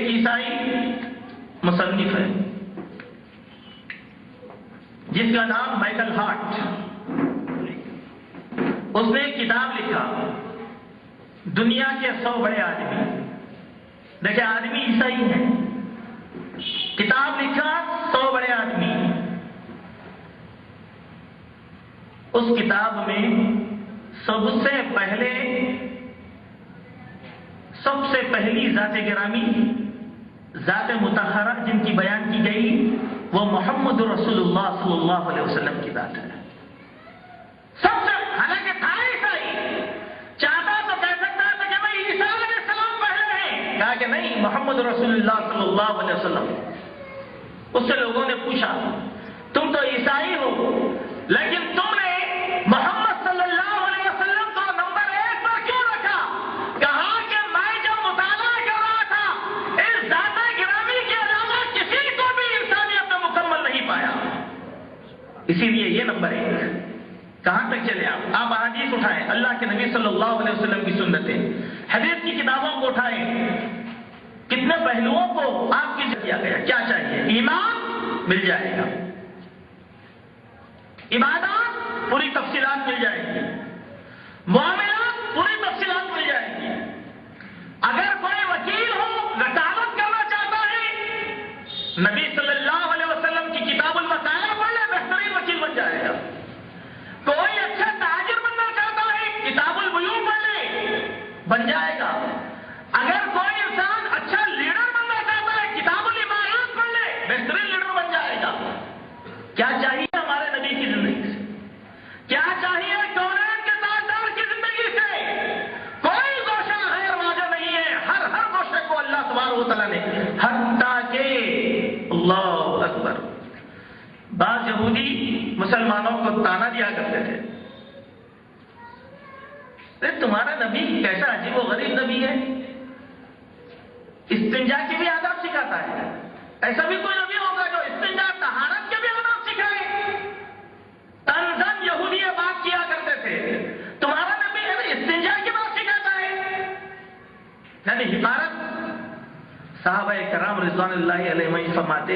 ایک عیسائی مصنف ہے جس کا نام مائیکل ہارٹ. اس نے ایک کتاب لکھا دنیا کے 100 بڑے آدمی. دیکھیں آدمی عیسائی ہے, کتاب لکھا 100 بڑے آدمی. اس کتاب میں سب سے پہلی ذات گرامی, ذات مطہرہ جن کی بیان کی گئی وہ محمد رسول اللہ صلی اللہ علیہ وسلم کی ذات ہے. سب سے, حالانکہ تھا عیسائی, چاہتا تو کہہ سکتا تھا کہ بھائی عیسیٰ علیہ السلام پہلے ہیں, کہا کہ نہیں, محمد رسول اللہ صلی اللہ علیہ وسلم. اس سے لوگوں نے پوچھا تم تو عیسائی ہو لیکن تم نے محمد صلی اللہ علیہ وسلم کو نمبر 1 پر کیوں رکھا؟ کہا کہ میں جو مطالعہ کر رہا تھا اس ذات گرامی کے علاوہ کسی کو بھی انسانیت میں مکمل نہیں پایا, اسی لیے یہ نمبر 1. کہاں تک چلے آپ احادیث اٹھائیں, اللہ کے نبی صلی اللہ علیہ وسلم کی سنتیں, حدیث کی کتابوں کو اٹھائیں, کتنے پہلوؤں کو آپ کی کیا گیا. کیا چاہیے؟ ایمان مل جائے گا, عبادات پوری تفصیلات مل جائیں گی, معاملات پوری تفصیلات مل جائیں گی. اگر کوئی وکیل ہو وکالت کرنا چاہتا ہے نبی صلی اللہ علیہ وسلم کی کتاب الوکالہ پڑھ لے, بہترین وکیل بن جائے گا. کوئی اچھا تاجر بننا چاہتا ہے کتاب البیوع پڑھ لے, بن جائے گا. اگر کوئی انسان اچھا لیڈر بننا چاہتا ہے کتاب الامارات پڑھ لے, بہترین لیڈر بن جائے گا. کیا چاہیے ہمارے نبی کی زندگی سے؟ کیا چاہیے کونین کے تاجدار کی زندگی سے؟ کوئی گوشہ غیر واضح نہیں ہے, ہر گوشے کو اللہ تبارک و تعالیٰ نے, حتیٰ کہ اللہ اکبر, بعض یہودی مسلمانوں کو تانا دیا کرتے تھے, تمہارا نبی کیسا عجیب و غریب نبی ہے, استنجا کی بھی آداب سکھاتا ہے. ایسا بھی کوئی نبی ہوگا جو استنجا طہارت کے بھی آداب سکھائے؟ تنزن یہودی یہ بات کیا کرتے تھے, تمہارا نبی ہے استنجا کی بات سکھاتا ہے, یعنی حفاظت. صحابہ کرام رضوان اللہ علیہ فرماتے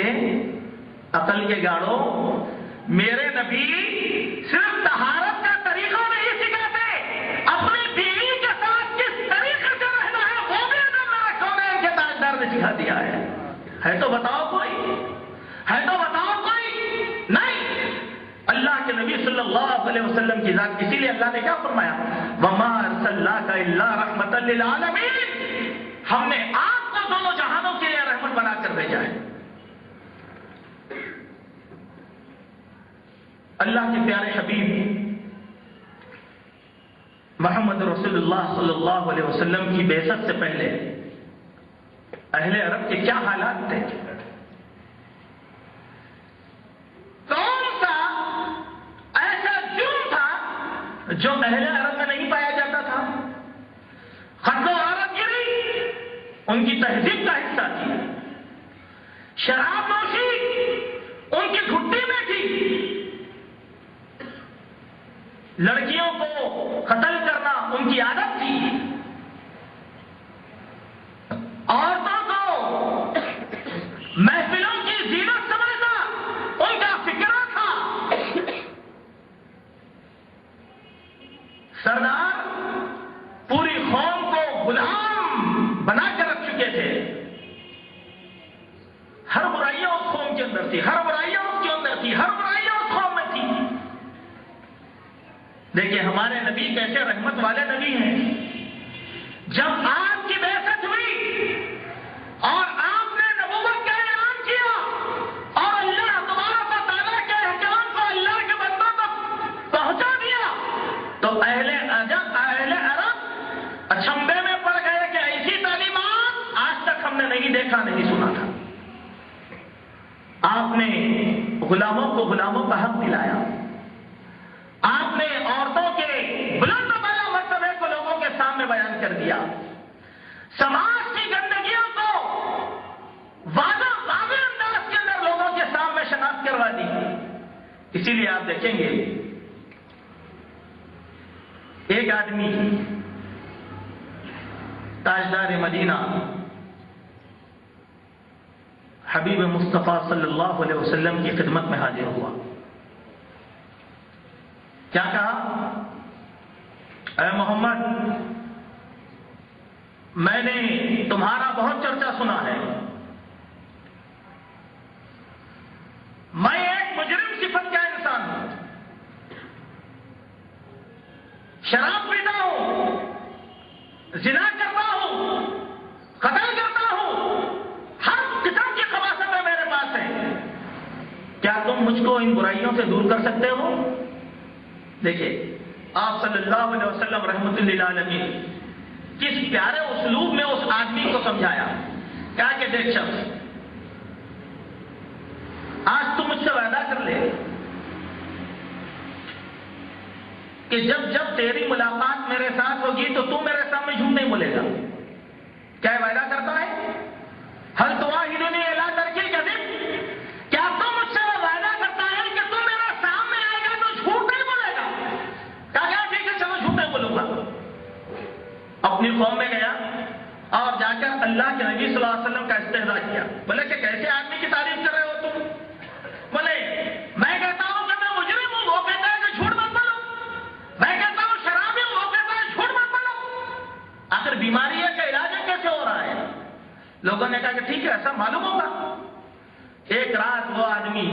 عقل کے گاڑو, میرے نبی صرف طہارت کا طریقہ نہیں سکھاتے, اپنی بیوی کے ساتھ کس طریقے سے رہنا ہے وہ بھی میرا کونین کے تاجدار نے سکھا دیا ہے. تو بتاؤ کوئی, ہے تو بتاؤ کوئی نہیں. اللہ کے نبی صلی اللہ علیہ وسلم کی ذات, اسی لیے اللہ نے کیا فرمایا, وَمَا أَرْسَلْنَاكَ إِلَّا رَحْمَةً لِلْعَالَمِينَ, ہم نے آپ کو دونوں جہانوں کے لیے رحمت بنا کر بھیجا ہے. اللہ کے پیارے حبیب محمد رسول اللہ صلی اللہ علیہ وسلم کی بعثت سے پہلے اہل عرب کے کیا حالات تھے؟ کون سا ایسا جرم تھا جو اہل عرب میں نہیں پایا جاتا تھا؟ قتل و غارت گری ان کی تہذیب کا حصہ تھی, شراب نوشی ان کی گھٹی میں تھی, لڑکیوں کو قتل کرنا ان کی عادت تھی, عورتوں کو محفلوں کی زینت سمجھنا ان کا فکرہ تھا. سردار پوری قوم کو غلام بنا کر رکھ چکے تھے, ہر برائیاں اس قوم کے اندر تھی, ہر برائیاں اس کے اندر تھی, ہر برائیاں اس قوم میں تھی. دیکھیں ہمارے نبی کیسے رحمت والے نبی ہیں. جب آپ کی بعثت ہوئی اور آپ نے نبوت کا اعلان کیا اور اللہ تبارک و تعالیٰ کے احکام کو اللہ کے بندوں تک پہنچا دیا تو اہل عرب اچھمبے میں پڑ گئے کہ ایسی تعلیمات آج تک ہم نے نہیں دیکھا, نہیں سنا تھا. آپ نے غلاموں کو غلاموں کا حق دلایا, آپ نے عورتوں کے بلند و بالا مرتبے کو لوگوں کے سامنے بیان کر دیا, سماج کی گندگیوں کو واضح انداز کے اندر لوگوں کے سامنے شناخت کروا دی. اسی لیے آپ دیکھیں گے ایک آدمی کی،، تاجدار مدینہ حبیب مصطفیٰ صلی اللہ علیہ وسلم کی خدمت میں حاضر ہوا. کیا کہا؟ اے محمد، میں نے تمہارا بہت چرچا سنا ہے. میں ایک مجرم صفت کا انسان ہوں، شراب پیتا ہوں، زنا کرتا ہوں، قتل کرتا ہوں، ہر قسم کی خباثتیں میرے پاس ہیں. کیا تم مجھ کو ان برائیوں سے دور کر سکتے ہو؟ دیکھیے آپ صلی اللہ علیہ وسلم رحمۃ للعالمین کس پیارے اسلوب میں اس آدمی کو سمجھایا. کہا کہ دیکھ شخص، آج تم مجھ سے وعدہ کر لے کہ جب جب تیری ملاقات میرے ساتھ ہوگی تو تم میرے سامنے جھوٹ نہیں بولے گا. کیا وعدہ کرتا ہے؟ حل تواعدنی الا ترک الکذب، کیا تم مجھ سے وعدہ کرتا ہے کہ تم میرے سامنے آئے گا تو جھوٹ نہیں بولے گا؟ کہا ٹھیک ہے چلو جھوٹ نہیں بولوں گا. اپنی قوم میں گیا اور جا کر اللہ کے نبی صلی اللہ علیہ وسلم کا استحضاء کیا. بولے کہ کیسے آدمی کی تعریف کر رہے ہو تم؟ بولے میں کہتا ہوں کہ میں مجرم ہوں، وہ کہتا ہے کہ جھوٹ مت بولو. میں کہتا ہوں شرابی ہوں، وہ کہتا ہے جھوٹ مت بولو. آخر بیماری ہے کہ علاج کیسے ہو رہا ہے؟ لوگوں نے کہا کہ ٹھیک ہے ایسا معلوم ہوگا. ایک رات وہ آدمی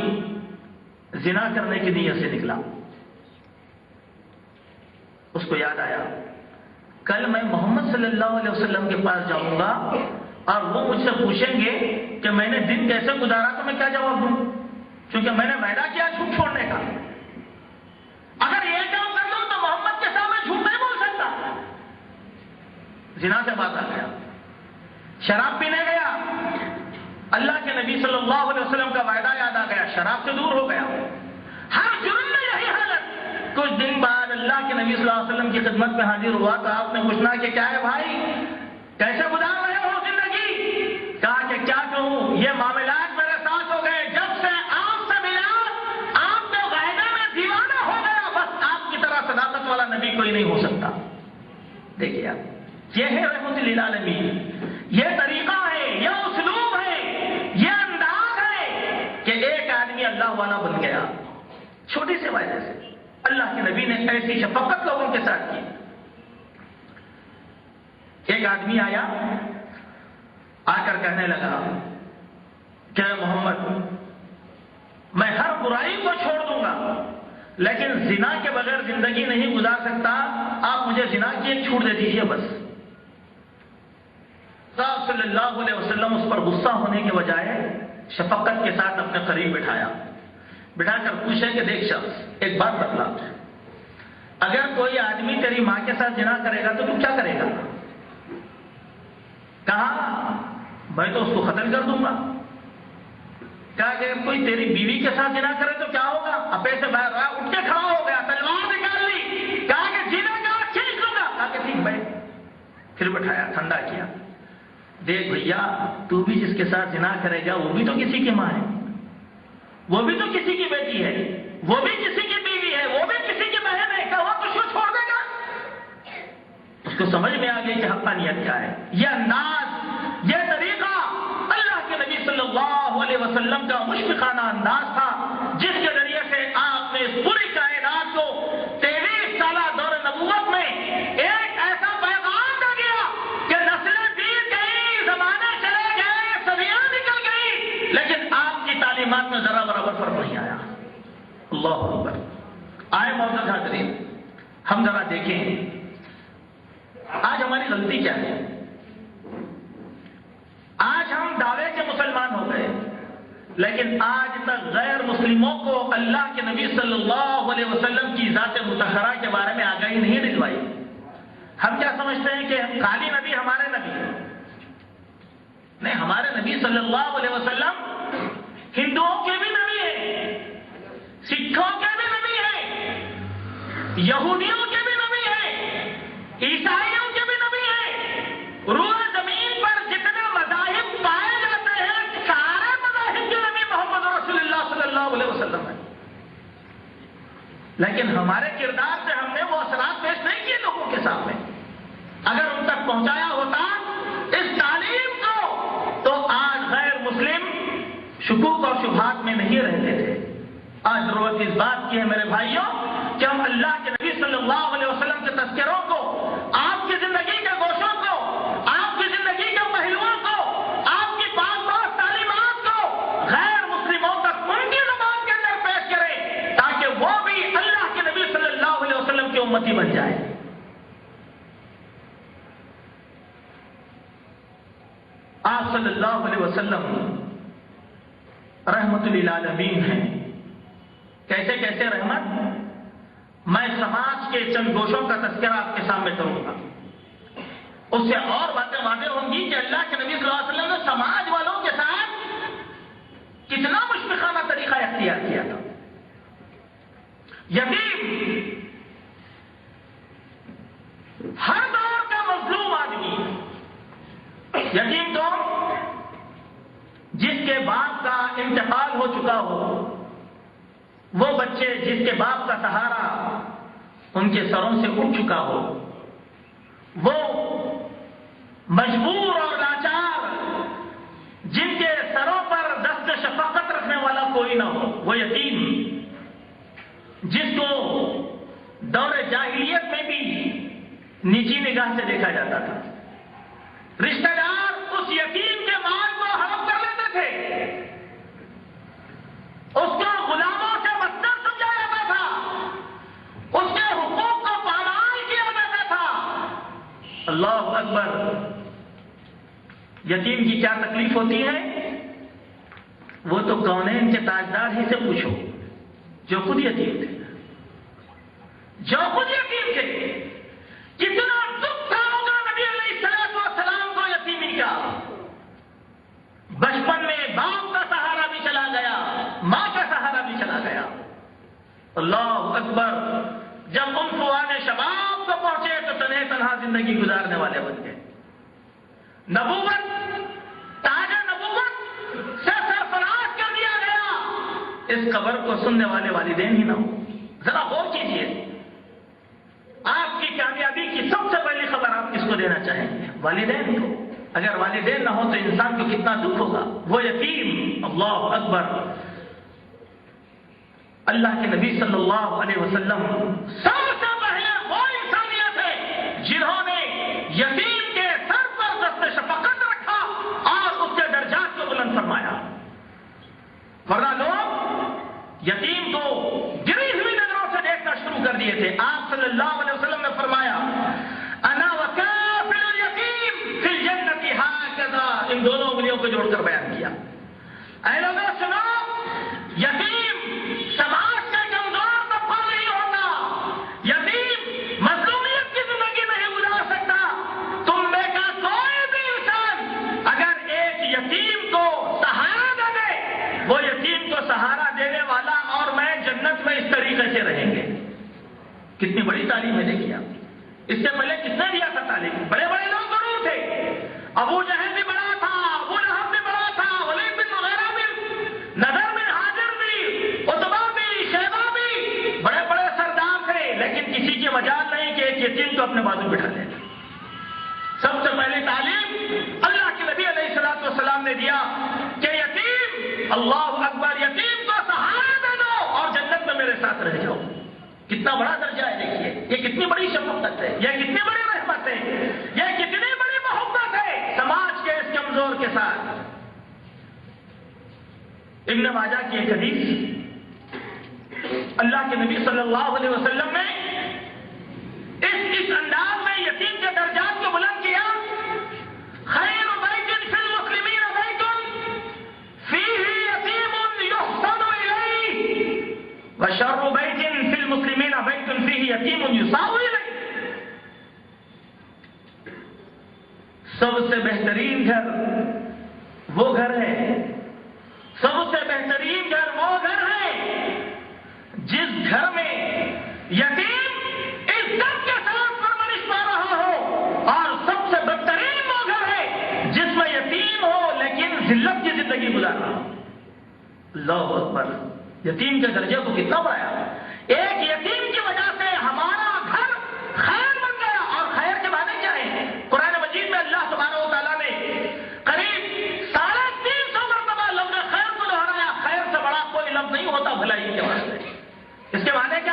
زنا کرنے کی نیت سے نکلا. اس کو یاد آیا کل میں محمد صلی اللہ علیہ وسلم کے پاس جاؤں گا اور وہ مجھ سے پوچھیں گے کہ میں نے دن کیسے گزارا تو میں کیا جواب دوں، کیونکہ میں نے وعدہ کیا جھوٹ چھوڑنے کا. اگر یہ کام کر لوں تو محمد کے سامنے جھوٹ نہیں بول سکتا. زنا سے بات آ گیا، شراب پینے گیا، اللہ کے نبی صلی اللہ علیہ وسلم کا وعدہ یاد آ گیا، شراب سے دور ہو گیا. ہر جرم میں یہی حالت. کچھ دن بعد اللہ کے نبی صلی اللہ علیہ وسلم کی خدمت میں حاضر ہوا تو آپ نے پوچھنا کہ کیا ہے بھائی، کیسے گزار رہے ہو زندگی؟ کہا کہ کیا کہوں، یہ معاملات میرے ساتھ ہو گئے. جب سے آپ سے ملا آپ تو غیبے میں دیوانہ ہو گیا. بس آپ کی طرح صداقت والا نبی کوئی نہیں ہو سکتا. دیکھیے آپ، یہ ہے رحمت للعالمین، یہ طریقہ ہے، یہ اسلوب ہے، یہ انداز ہے کہ ایک آدمی اللہ والا بن گیا چھوٹی سے وعدے سے. اللہ کے نبی نے ایسی شفقت لوگوں کے ساتھ کی. ایک آدمی آیا، آ کر کہنے لگا کہ محمد میں ہر برائی کو چھوڑ دوں گا لیکن زنا کے بغیر زندگی نہیں گزار سکتا. آپ مجھے زنا کی ایک چھوٹ دے دیجیے بس. آپ صلی اللہ علیہ وسلم اس پر غصہ ہونے کے بجائے شفقت کے ساتھ اپنے قریب بٹھا کر پوچھے کہ دیکھ شخص ایک بات بتلا، اگر کوئی آدمی تیری ماں کے ساتھ زنا کرے گا تو کیا کرے گا؟ کہا میں تو اس کو قتل کر دوں گا. کہا کہ کوئی تیری بیوی کے ساتھ زنا کرے تو کیا ہوگا؟ اپے سے باہر آیا، اٹھ کے کھڑا ہو گیا، تلوار نکال لی. کہا کہ جینے کا کھینچ لوں گا. کہا کہ ٹھیک بھائی. پھر بٹھایا، ٹھنڈا کیا. دیکھ بھیا، تو بھی جس کے ساتھ زنا کرے گا وہ بھی تو کسی کی ماں ہے، وہ بھی تو کسی کی بیٹی ہے، وہ بھی کسی کی بیوی ہے، وہ بھی کسی کی بہن ہے. کہ وہ کچھ کو چھوڑ دے گا؟ اس کو سمجھ میں آ گئی کہ حقانیت کیا ہے. یہ انداز، یہ طریقہ اللہ کے نبی صلی اللہ علیہ وسلم کا مشفقانہ انداز تھا جس کے ذریعے سے آپ نے اس پوری کائنات کو 23 سالہ دور نبوت میں ایک ایسا پیغام دے دیا کہ نسلیں بیت گئی، زمانے چلے گئے، صدیاں نکل گئی، لیکن آپ کی تعلیمات میں ذرا برابر فرق نہیں آیا. اللہ اکبر. آئے معزز حاضرین، ہم ذرا دیکھیں آج ہماری غلطی کیا ہے. آج ہم دعوے کے مسلمان ہو گئے لیکن آج تک غیر مسلموں کو اللہ کے نبی صلی اللہ علیہ وسلم کی ذات مطہرہ کے بارے میں آگاہی نہیں دلوائی. ہم کیا سمجھتے ہیں کہ خالی نبی ہمارے نبی نہیں، ہمارے نبی صلی اللہ علیہ وسلم ہندوؤں کے بھی نبی ہیں، سکھوں کے بھی نبی ہیں، یہودیوں کے بھی نبی ہیں، عیسائیوں کے بھی نبی ہیں. روح زمین پر جتنے مذاہب پائے جاتے ہیں سارے مذاہب کے نبی محمد رسول اللہ صلی اللہ علیہ وسلم ہیں. لیکن ہمارے کردار سے ہم نے وہ اثرات پیش نہیں کیے لوگوں کے سامنے. اگر ان تک پہنچایا ہوتا اس تعلیم کو تو آج غیر مسلم شکوک اور شبہات میں نہیں رہتے تھے۔ آج ضرورت اس بات کی ہے میرے بھائیوں کہ ہم اللہ کے نبی صلی اللہ علیہ وسلم کے تذکروں کو، آپ کی زندگی کے گوشوں کو، آپ کی زندگی کے پہلوؤں کو، آپ کی پاک پاک تعلیمات کو غیر مسلموں تک ان کی زبان کے اندر پیش کریں تاکہ وہ بھی اللہ کے نبی صلی اللہ علیہ وسلم کی امتی بن جائے۔ آپ صلی اللہ علیہ وسلم رحمت للعالمین ہیں۔ کیسے کیسے رحمت؟ میں سماج کے چند گوشوں کا تذکرہ آپ کے سامنے کروں گا، اس سے اور باتیں واضح ہوں گی کہ اللہ کے نبی صلی اللہ علیہ وسلم نے سماج والوں کے ساتھ کتنا مشفقانہ طریقہ اختیار کیا تھا۔ یتیم ہر دور کا مظلوم آدمی، یتیم تو جس کے باپ کا انتقال ہو چکا ہو، وہ بچے جس کے باپ کا سہارا ان کے سروں سے اٹھ چکا ہو، وہ مجبور اور لاچار جن کے سروں پر دست شفقت رکھنے والا کوئی نہ ہو، وہ یتیم جس کو دور جاہلیت میں بھی نیچی نگاہ سے دیکھا جاتا تھا۔ رشتہ دار اس یتیم کے مال کو ہڑپ کر لیتے تھے، اس کو غلاموں سے بدتر سمجھا جاتا تھا، اس کے حقوق کو پامال کیا جاتا تھا۔ اللہ اکبر! یتیم کی کیا تکلیف ہوتی ہے وہ تو کونین کے تاجدار ہی سے پوچھو جو خود یتیم تھے، جو خود یتیم تھے۔ کتنا دکھ تھا ہوگا نبی علیہ السلام کو یتیمی کا۔ بچپن میں باپ کا سہارا بھی چلا گیا، ماں کا سہارا بھی چلا گیا۔ اللہ اکبر! جب ان فوان شباب کو پہنچے تو تنہے تنہا زندگی گزارنے والے بن گئے۔ نبوت، تاج نبوت سے سرفراز کر دیا گیا۔ اس خبر کو سننے والے والدین ہی نہ ہو۔ ذرا غور کیجیے، آپ کی کامیابی کی سب سے پہلی خبر آپ کس کو دینا چاہیں گے؟ والدین کو۔ اگر والدین نہ ہو تو انسان کو کتنا دکھ ہوگا۔ وہ یتیم، اللہ اکبر! اللہ کے نبی صلی اللہ علیہ وسلم سب سے پہلے وہ انسانیت ہے جنہوں نے یتیم کے سر پر دست شفقت رکھا اور اس کے درجات کو بلند فرمایا۔ ورنہ لوگ یتیم کو گری ہوئی نظروں سے دیکھنا شروع کر دیے تھے۔ آپ صلی اللہ علیہ وسلم نے فرمایا، انا وکافل الیتیم فی الجنۃ ہکذا، ان دونوں انگلیوں کو جوڑ کر بیان کیا۔ اے لوگوں سنو، یتیم سماج کا کمزور طبقہ نہیں ہوتا، یتیم مظلومیت کی زندگی نہیں گزار سکتا۔ تم میں کا کوئی بھی انسان اگر ایک یتیم کو سہارا دے دے، وہ یتیم کو سہارا دینے والا اور میں جنت میں اس طریقے سے رہیں گے۔ کتنی بڑی تعلیم ہے دیکھیے آپ۔ اس سے پہلے کس نے دیا تھا تعلیم؟ بڑے بڑے لوگ ضرور تھے، ابو جہل بھی بڑا تھا، ابو لہب بھی بڑا تھا، ولید بن مغیرہ بھی، نذر بن حاجر بھی، عتبہ بھی، شیبہ بھی، بڑے بڑے سردار تھے، لیکن کسی کی مجال نہیں کہ ایک یتیم کو اپنے بازو بٹھا لے۔ سب سے پہلی تعلیم اللہ کے نبی علیہ السلام نے دیا کہ یتیم، اللہ اکبر، یتیم کو سہارا دے دو اور جنت میں میرے ساتھ رہ جاؤ۔ کتنا بڑا درجہ ہے دیکھیے، یہ کتنی بڑی شفقت ہے، یہ کتنی بڑی رحمت ہے، یہ کتنی بڑی محبت ہے سماج کے اس کمزور کے ساتھ۔ ابن ماجہ کی ایک حدیث، اللہ کے نبی صلی اللہ علیہ وسلم نے اس انداز میں یتیم کے درجات کو بلند کیا، خیر بیت فی المسلمین بیت فیہ یتیم یحسن الیہ وشر بیت فی المسلمین بیت فیہ یتیم یساء الیہ۔ سب سے بہترین گھر وہ گھر ہے، سب سے بہترین گھر وہ گھر ہے جس گھر میں یتیم عزت کے ساتھ پرورش پا رہا ہو، اور سب سے بدترین وہ گھر ہے جس میں یتیم ہو لیکن ذلت کی زندگی گزار رہا ہو۔ اللہ اکبر! یتیم کے درجے کو کتنا بڑھایا۔ ایک یتیم کی وجہ سے ہمارا گھر خیر بن گیا، اور خیر کے معنی کیا ہے؟ قرآن مجید میں اللہ سبحانہ و تعالیٰ نے قریب 350 مرتبہ لفظ خیر کو دہرایا نہیں ہوتا بھلائی کے واسطے. اس کے معنی کیا